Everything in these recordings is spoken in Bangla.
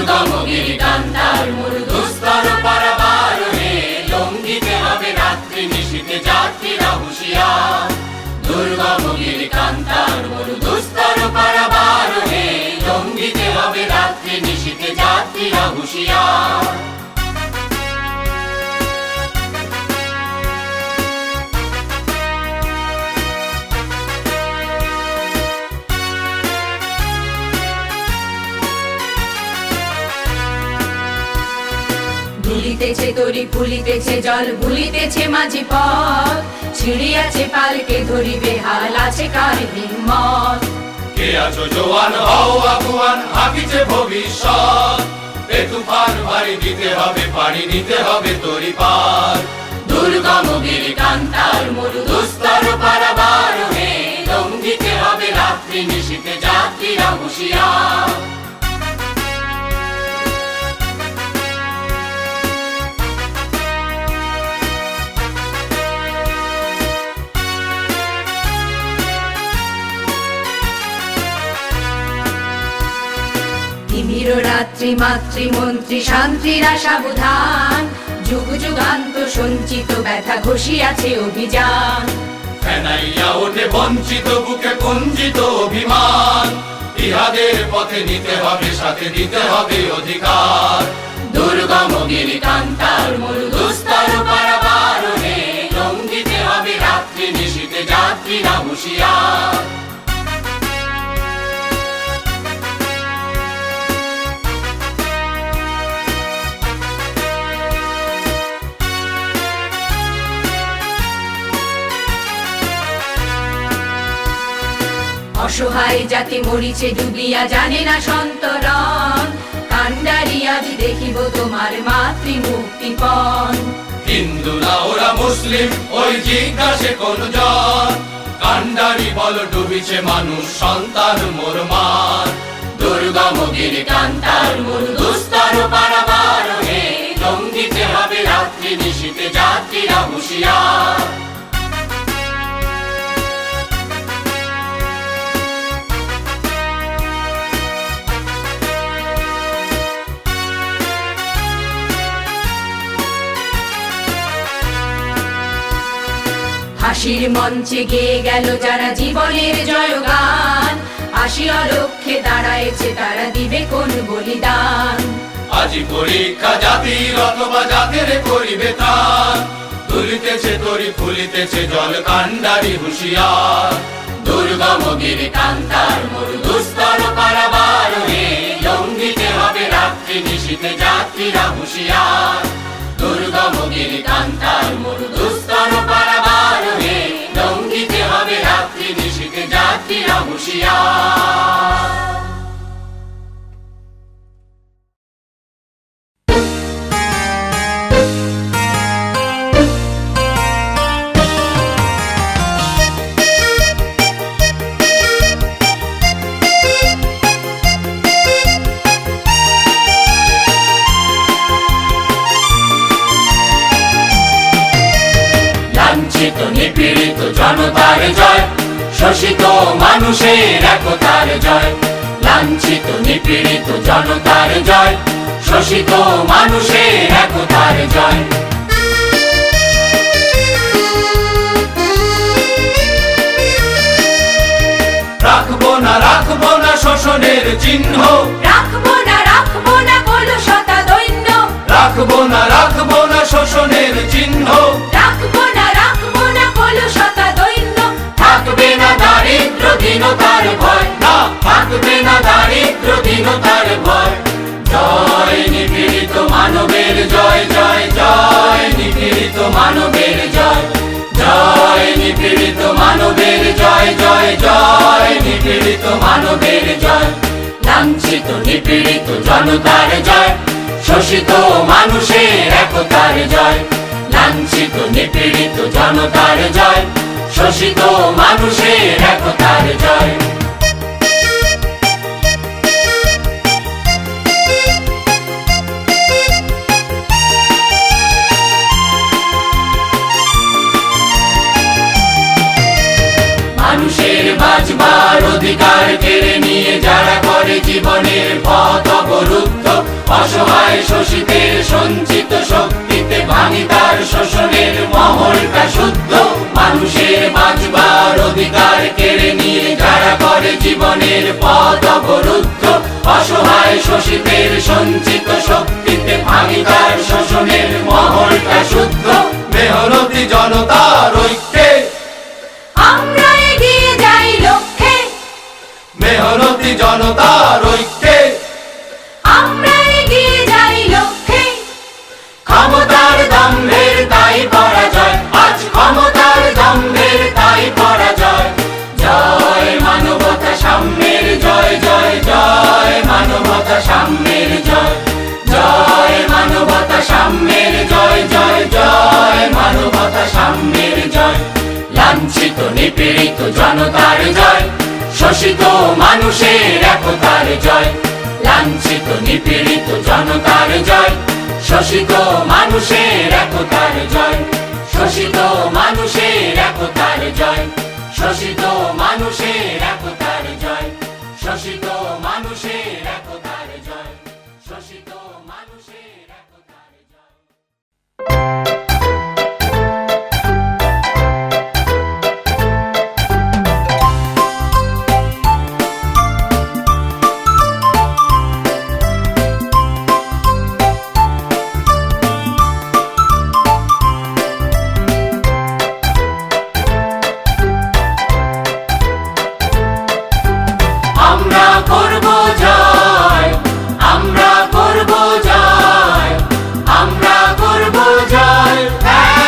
দুর্গম গিরিকান্তার মরুদুস্তর পারাবারোহে লঙ্ঘিতে হবে রাত্রি নিশীথে যাত্রীরা হুঁশিয়ার। দুর্গম গিরিকান্তার মরুদুস্তর পারাবারোহে লঙ্ঘিতে হবে রাত্রি নিশীথে যাত্রীরা হুঁশিয়ার। দুলিতেছে তরি ফুলিতেছে জল ভুলিতেছে মাঝি পথ, ছিড়িয়াছে পালকে ধরিবে হাল আছে কার হিম্মত। কে আছো জোয়ান হও আগুয়ান হাকিছে ভবিষ্যৎ, এ তুফান ভারী দিতে হবে পাড়ি দিতে হবে তরি পার। দুর্গম গিরিকান্তার মরুদুস্তর পারাবারোহে লঙ্ঘিতে হবে রাত্রি নিশীথে যাত্রীরা হুঁশিয়ার। তিমির রাত্রি মাতৃমন্ত্রী শান্তিরা সাবধান, যুগ যুগান্ত সঞ্চিত ব্যথা ঘষিয়াছে অভিযান। ফেনাইয়া ওঠে বঞ্চিত বুকে কুঞ্চিত অভিমান, ইহাদের পথে নিতে হবে সাথে দিতে হবে অধিকার। দুর্গম গিরিকান্তার মরুদুস্তর পারাবারোহে লঙ্ঘিতে হবে রাত্রি নিশীথে যাত্রীরা হুঁশিয়ার। অসহায় জাতি মরিছে ডুবিয়া জানে না সন্তরণ, কান্ডারি আজ দেখিব তোমার মাতৃ মুক্তিপণ। হিন্দু না ওরা মুসলিম ওই জিজ্ঞাসে কোন জন, কান্ডারি বল ডুবিছে মানুষ সন্তান মোর মার। দুর্গম গিরিকান্তার মরুদুস্তর পারাবারোহে লঙ্ঘিতে হবে রাত্রি নিশীথে যাত্রীরা হুঁশিয়ার। হাসির মঞ্চে গেয়ে গেল যারা জীবনের জয়গান, আসিয়া লক্ষ্যে দাঁড়ায়েছে তারা দিবে কোন বলিদান। আজি পরীক্ষা জাতির অথবা জাতের করিবে ত্রাণ, তুলিতেছে তরি ফুলিতেছে জল কান্ডারি হুঁশিয়ার। দুর্গম গিরিকান্তার মরুদুস্তর পারাবারোহে লঙ্ঘিতে হবে রাত্রি নিশীথে যাত্রীরা হুঁশিয়ার। দুর্গম গিরিকান্তার মরুদুস্তর পারাবারোহে লঙ্ঘিতে হবে রাত্রি নিশীথে যাত্রীরা হুঁশিয়ার। লাঞ্ছিত নিপীড়িত জনতার জয়, শোষিত মানুষের একতার জয়। লাঞ্ছিত নিপীড়িত জনতার জয়, শোষিত মানুষের একতার জয়। রাখবো না শোষণের চিহ্ন, রাখবো না কলুষতা দৈন্য, রাখবো না শোষণের চিহ্ন, রাখবো না কলুষতা দৈন্য। থাকবে না দারিদ্র দীনতার ভয়, না থাকবে না দারিদ্র দীনতার ভয়। জয় নিপীড়িত মানবের জয়, জয় জয় নিপীড়িত মানবের জয়, জয় নিপীড়িত মানবের জয়, জয় জয় নিপীড়িত মানবের জয়। লাঞ্ছিত নিপীড়িত জনতার জয়, শোষিত মানুষের একতার জয়। লাঞ্ছিত নিপীড়িত জনতার জয়, শোষিত মানুষের একতার জয়। মানুষের বাঁচবার অধিকার কেড়ে নিয়ে যারা করে জীবনের পথ অবরুদ্ধ, অসহায় শোষিতের সঞ্চিত শক্তিতে ভাঙি তার শোষণের মহলটা শুদ্ধ। মানুষের বাঁচবার অধিকার কেড়ে নিয়ে যারা করে জীবনের পথ অবরুদ্ধ। অসহায় শোষিতের সঞ্চিত শক্তিতে ভাঙি তার শোষণের মহলটা শুদ্ধ। মেহনতি জনতার ঐক্যে আমরা এগিয়ে যাই লক্ষ্যে, মেহনতি জনতার ঐক্যে আমরা এগিয়ে যাই লক্ষ্যে। ক্ষমতার দম্ভের তাই পরাজয়, আজ ক্ষমতার দম্ভের তাই পরাজয়। জয় মানবতা সাম্যের জয়, জয় জয় মানবতা সাম্যের জয়, জয় মানবতা সাম্যের জয়, জয় জয় মানবতা সাম্যের জয়। লাঞ্ছিত নিপীড়িত জনতার জয়, শোষিত মানুষের একতার জয়। লাঞ্ছিত নিপীড়িত জনতার জয়, শোষিত মানুষের একতার জয়। শোষিত মানুষের একতার জয়, শোষিত মানুষের একতার জয়। শোষিত মানুষের একতার জয়, শোষিত মানুষের একতার জয়। আমরা করব জয়, আমরা করব জয়, আমরা করব জয়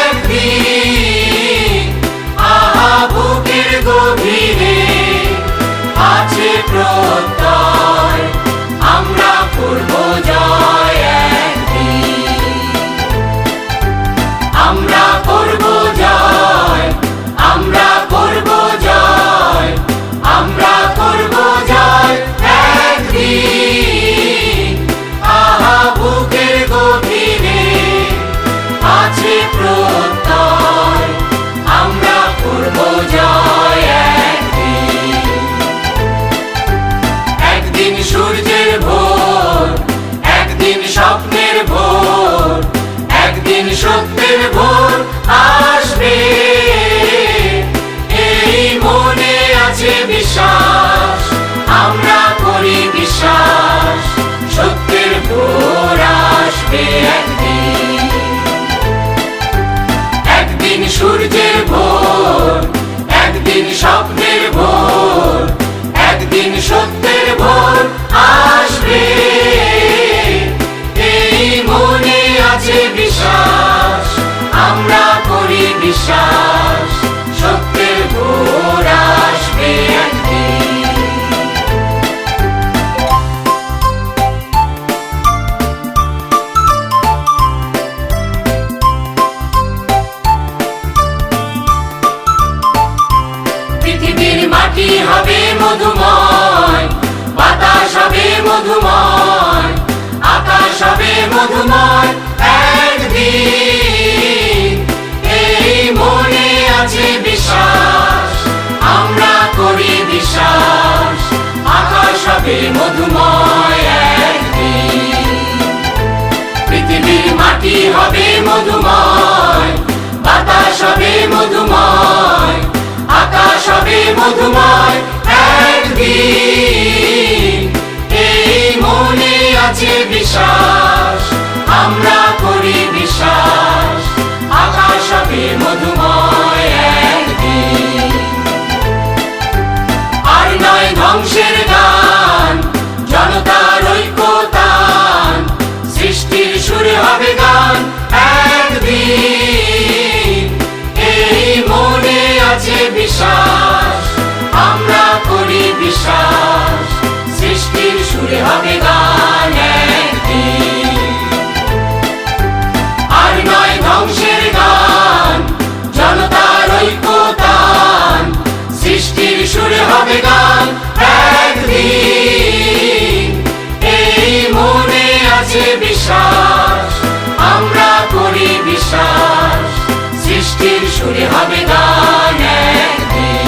একদিন। আহা বুকের গভীরে আছে প্রত্যয়, আমরা করব জয় একদিন। আমরা করব জয়, আমরা করব জয়, আমরা করব জয় একদিন। আহা বুকের গভীরে আছে প্রত্যয়, আমরা করব জয় একদিন। একদিন সূর্যের ভোর, একদিন স্বপ্নের ভোর, একদিন সত্যের ভোর আসবে। এই মনে আছে বিশ্বাস, আমরা করি বিশ্বাস, সত্যের ভোর আসবে একদিন। একদিন সূর্যের ভোর, একদিন স্বপ্নের ভোর, একদিন সত্যের ভোর আসবে। এই মনে আছে বিশ্বাস, আমরা করি বিশ্বাস, সত্যের ভোর আসবে একদিন। পৃথিবীর মাটি হবে মধুময়, বাতাস হবে মধুময়, আকাশ হবে মধুময় একদিন। এই মনে আছে বিশ্বাস, আমরা করি বিশ্বাস, আকাশ হবে মধুময় একদিন। পৃথিবীর মাটি হবে মধুময়, বাতাস হবে মধুময়, আকাশ হবে মধুময় একদিন। এই মনে আছে বিশ্বাস, আমরা করি বিশ্বাস, আকাশ হবে মধুময় একদিন। আর নয় ধ্বংসের গান, জনতার ঐক্যতান, সৃষ্টির সুরে হবে গান একদিন। এই মনে আছে বিশ্বাস, আমরা করি বিশ্বাস, সৃষ্টির সুরে হবে গান একদিন। আর নয় ধ্বংসের গান, জনতার ঐক্যতান, সৃষ্টির সুরে হবে গান একদিন। এই মনে আছে বিশ্বাস, আমরা করি বিশ্বাস, সৃষ্টির সুরে হবে গান একদিন।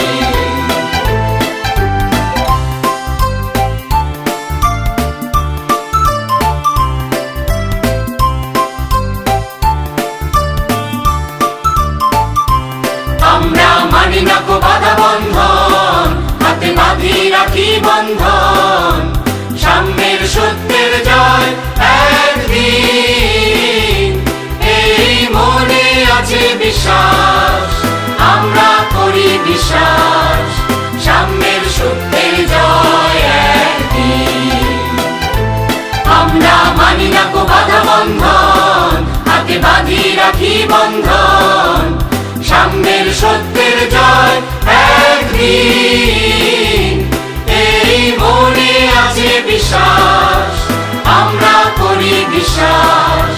বন্ধন, হাতে বাঁধি রাখি বন্ধন, সাম্যের সত্যের জয় একদিন, এই মনে আছে বিশ্বাস, আমরা করি বিশ্বাস, সাম্যের সত্যের জয় একদিন। আমরা মানি না কো বাধা বন্ধন, হাতে বাঁধি রাখি বন্ধন, সাম্যের সত্যের জয় একদিন, এই মনে আছে বিশ্বাস, আমরা করি বিশ্বাস,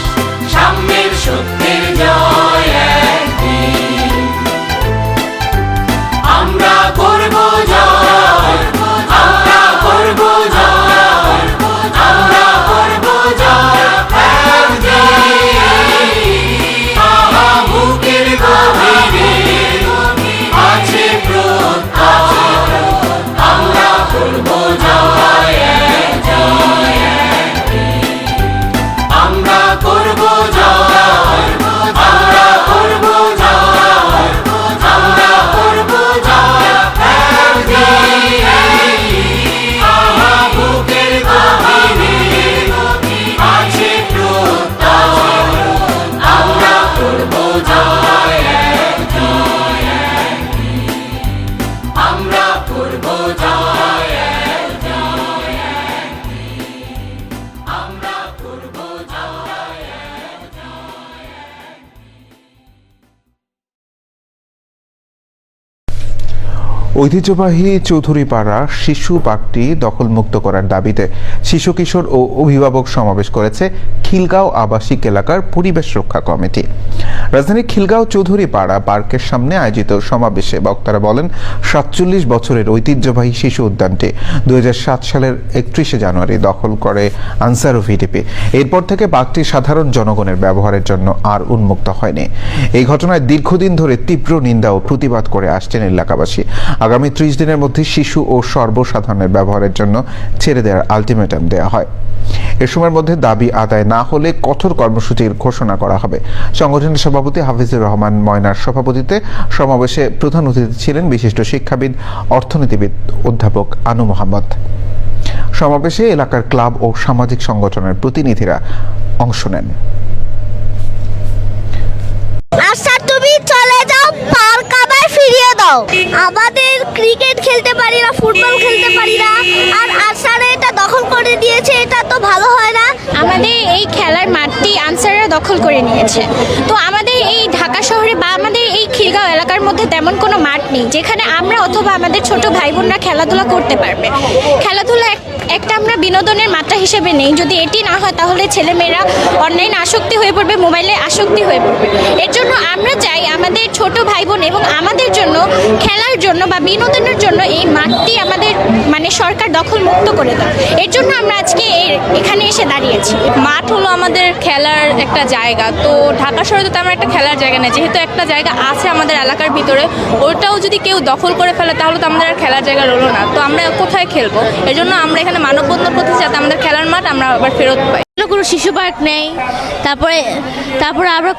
সাম্যের সত্যের জয় একদিন। আমরা করব জয়, আমরা করব জয়, আমরা করব জয় একদিন। বুকের গভীরে আছে প্রত্যয়, আমরা করব জয় একদিন। আমরা করব জয়, আমরা করব জয়, আমরা করব জয় একদিন। বুকের গভীরে আছে প্রত্যয়, আমরা করব জয় একদিন। আমরা করব জয় একদিন। আমরা করব জয় ঐতিহ্যবাহী চৌধুরীপাড়া শিশু পার্কটি দখলমুক্ত করার দাবিতে শিশু কিশোর ও অভিভাবক সমাবেশ করেছে খিলগাঁও আবাসিক এলাকার পরিবেশ রক্ষা কমিটি। রাজধানীর খিলগাঁও চৌধুরীপাড়া পার্কের সামনে আয়োজিত সমাবেশে বক্তারা বলেন, ৪৭ বছরের ঐতিহ্যবাহী শিশু উদ্যানটি ২০০৭ সালের ৩১ জানুয়ারি দখল করে আনসার ও ভিডিপি। এরপর থেকে পার্কটি সাধারণ জনগণের ব্যবহারের জন্য আর উন্মুক্ত হয়নি। এই ঘটনায় দীর্ঘদিন ধরে তীব্র নিন্দা ও প্রতিবাদ করে আসছেন এলাকাবাসী। আগামী ৩০ দিনের মধ্যে শিশু ও সর্বসাধারণের ব্যবহারের জন্য ছেড়ে দেওয়ার আলটিমেটাম দেওয়া হয়। এ সময়ের মধ্যে দাবি আদায় না হলে কঠোর কর্মসূচির ঘোষণা করা হবে। সংগঠনের সভাপতি হাফিজুর রহমান ময়নার সভাপতিত্বে সমাবেশে প্রধান অতিথি ছিলেন বিশিষ্ট শিক্ষাবিদ, অর্থনীতিবিদ অধ্যাপক আনু মোহাম্মদ। সমাবেশে এলাকার ক্লাব ও সামাজিক সংগঠনের প্রতিনিধিরা অংশ নেন। আচ্ছা, তুমি চলে যাও, পার্ক আবার ফিরিয়ে দাও। আমাদের ক্রিকেট খেলতে পারি না, ফুটবল খেলতে পারি না, আর আনসারে এটা দখল করে দিয়েছে, এটা তো ভালো হয় না। আমাদের এই খেলার মাঠটি আনসাররা দখল করে নিয়েছে। তো আমাদের এই ঢাকা শহরে বা আমাদের এই খিলগাঁও এলাকার মধ্যে তেমন কোনো মাঠ নেই যেখানে আমরা অথবা আমাদের ছোট ভাই বোনরা খেলাধুলা করতে পারবে। খেলাধুলা একটা আমরা বিনোদনের মাত্রা হিসেবে নেই। যদি এটি না হয় তাহলে ছেলেমেয়েরা অনলাইন আসক্তি হয়ে পড়বে, মোবাইলে আসক্তি হয়ে পড়বে। এর জন্য আমরা চাই আমাদের ছোট ভাই বোন এবং আমাদের জন্য খেলার জন্য বা বিনোদনের জন্য এই মাঠটি আমাদের সরকার দখল মুক্ত করে দেয়। এর জন্য আমরা আজকে এখানে এসে দাঁড়িয়েছি। মাঠ হলো আমাদের খেলার একটা জায়গা। তো ঢাকা শহরে তো আমরা একটা খেলার জায়গা নেই, যেহেতু একটা জায়গা আছে আমাদের এলাকার ভিতরে, ওটাও যদি কেউ দখল করে ফেলে তাহলে তো আমাদের আর খেলার জায়গা রইলো না। তো আমরা কোথায় খেলবো? এই জন্য আমরা এখানে মানববন্ধন করতে, যাতে আমাদের খেলার মাঠ আমরা আবার ফেরত পাই। কোনো শিশু পার্ক নেই, তারপরে আমরা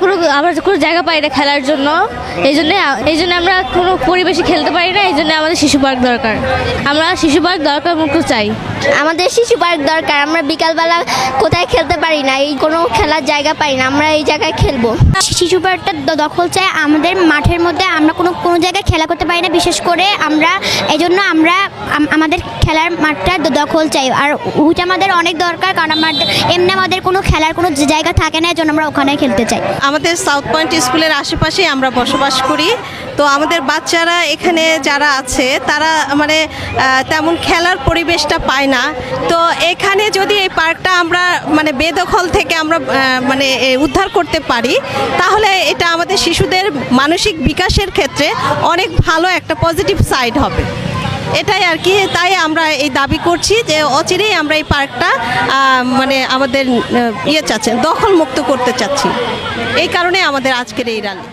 কোনো জায়গা পাই না খেলার জন্য। এই জন্য আমরা কোনো পরিবেশে খেলতে পারি না। এই জন্য আমাদের শিশু পার্ক দরকার। আমরা শিশু পার্ক দরকার মুক্ত চাই। আমাদের শিশু পার্ক দরকার। আমরা বিকালবেলা কোথায় খেলতে পারি না, এই কোনো খেলার জায়গা পাই না, আমরা এই জায়গায় খেলবো। শিশু পার্কটা দখল চাই। আমাদের মাঠের মধ্যে আমরা কোনো জায়গায় খেলা করতে পারি না, বিশেষ করে এই জন্য আমরা আমাদের খেলার মাঠটা দখল চাই। আর ওইটা আমাদের অনেক দরকার, কারণ আমাদের কোনো খেলার কোনো জায়গা থাকে না, এর জন্য আমরা ওখানে খেলতে চাই। আমাদের সাউথ পয়েন্ট স্কুলের আশেপাশেই আমরা বসবাস করি। তো আমাদের বাচ্চারা এখানে যারা আছে তারা তেমন খেলার পরিবেশটা পায় না। তো এখানে যদি এই পার্কটা আমরা বেদখল থেকে আমরা উদ্ধার করতে পারি, তাহলে এটা আমাদের শিশুদের মানসিক বিকাশের ক্ষেত্রে অনেক ভালো একটা পজিটিভ সাইড হবে। এটাই আর কি। তাই আমরা এই দাবি করছি যে অচিরেই আমরা এই পার্কটা আমাদের চাচ্ছেন দখল মুক্ত করতে চাচ্ছি। এই কারণে আমাদের আজকের এই র্যালি।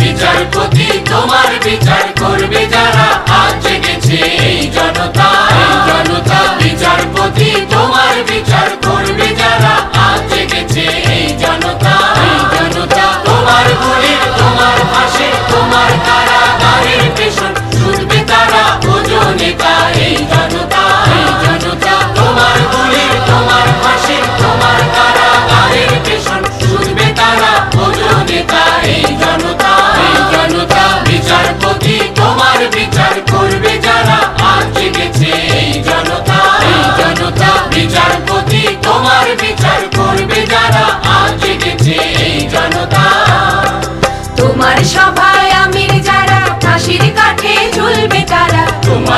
বিচারপতি তোমার বিচার করবে যারা, আজ জেগেছে এই জনতা, এই জনতা। বিচারপতি তোমার বিচার করবে যারা, আজ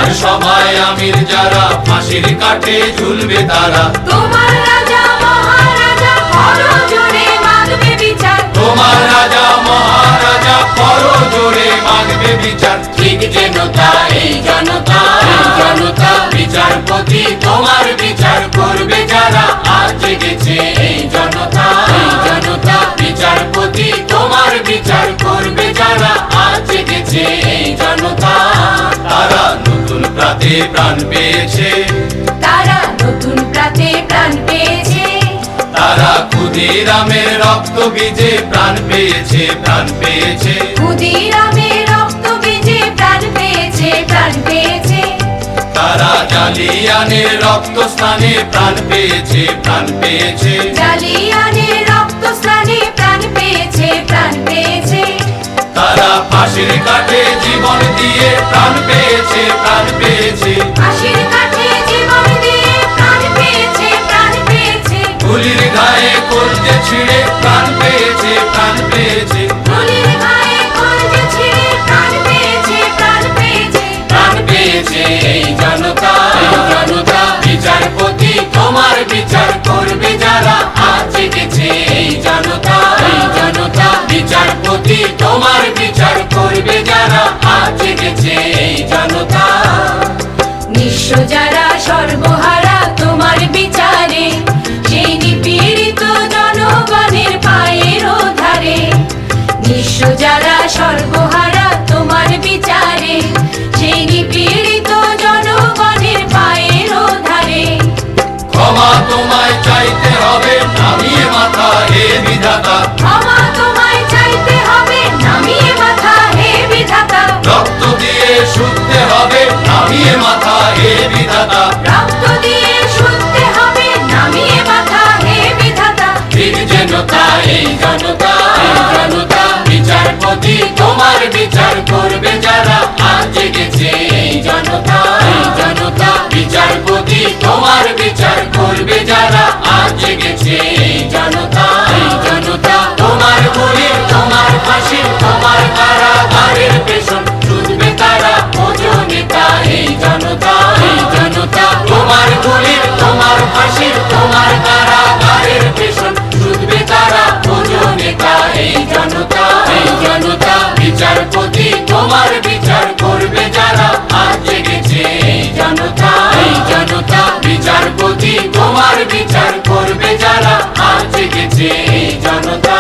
বিচার সভায় আমির যারা, ফাঁসির কাঠে ঝুলবে তারা। তোমার রাজা মহারাজা করো জোরে মাগবে বিচার, তোমার রাজা মহারাজা করো জোরে মাগবে বিচার। ঠিক যেন তা এই জনতা, এই জনতা বিচারপতি তোমার বিচার করবে যারা, আজ জেগেছে এই জনতা, এই জনতা বিচারপতি তোমার বিচার করবে যারা, আজ জেগেছে এই জনতা। তারা নতুন প্রাতে প্রাণ পেয়েছে, তারা নতুন প্রাতে প্রাণ পেয়েছে, তারা ক্ষুদিরামের রক্ত বীজে প্রাণ পেয়েছে, প্রাণ পেয়েছে। ক্ষুদিরামের রক্ত বীজে প্রাণ পেয়েছে, প্রাণ পেয়েছে। তারা জালিয়ানের রক্ত স্নানে প্রাণ পেয়েছে, প্রাণ পেয়েছে। জালিয়ানের রক্ত স্নানে প্রাণ পেয়েছে, প্রাণ পেয়েছে। তারা ফাঁসির কাঠে জীবন দিয়ে প্রাণ পেয়েছে, প্রাণ পেয়েছে। ফাঁসির কাঠে জীবন দিয়ে প্রাণ পেয়েছে, প্রাণ পেয়েছে। গুলির গায়ে কলজে ছিঁড়ে প্রাণ পেয়েছে, প্রাণ পেয়েছে। গুলির গায়ে কলজে ছিঁড়ে প্রাণ পেয়েছে, প্রাণ পেয়েছে। প্রাণ পেয়েছে এই জনতা, এই জনতা বিচারপতি তোমার বিচার করবে যারা, আজ জেগেছে এই জনতা, এই জনতা বিচারপতি তোমার বিচার করবে যারা, আজ জেগেছে এই জনতা। নিঃস্ব যারা সর্বহারা তোমার বিচারে, সেই নিপীড়িত জনগণের পায়ের ধারে। নিঃস্ব যারা সর্বহারা তোমার বিচারে, সেই নিপীড়িত জনগণের পায়ের ধারে। ক্ষমা তোমায় চাইতে হবে নামিয়ে মাথা হে বিধাতা, ক্ষমা তোমায় চাইতে হবে নামিয়ে মাথা হে বিধাতা। রক্ত দিয়ে শুদ্ধে হবে নামিয়ে মাথা হে বিধাতা। রক্ত দিয়ে শুদ্ধে হবে নামিয়ে মাথা হে বিধাতা। ঠিক যেন তা এই জনতা, এই জনতা বিচারপতি তোমার বিচার করবে যারা, আজ জেগেছে এই জনতা, এই জনতা বিচারপতি তোমার বিচার করবে যারা, আজ জেগেছে এই জনতা, এই জনতা। তোমার গুলি তোমার ফাঁসি তোমার কারাগারের পেছন ছুটবে তারা, বোঝো নেতা এই জনতা, এই জনতা। তোমার গুলি তোমার ফাঁসি তোমার কারাগারের পেছন ছুটবে তারা, বোঝো নেতা এই জনতা, এই জনতা বিচারপতি তোমার বিচার করবে যারা, আজ জেগেছে এই জনতা, এই জনতা বিচারপতি তোমার বিচার করবে যারা, আজ জেগেছে এই জনতা।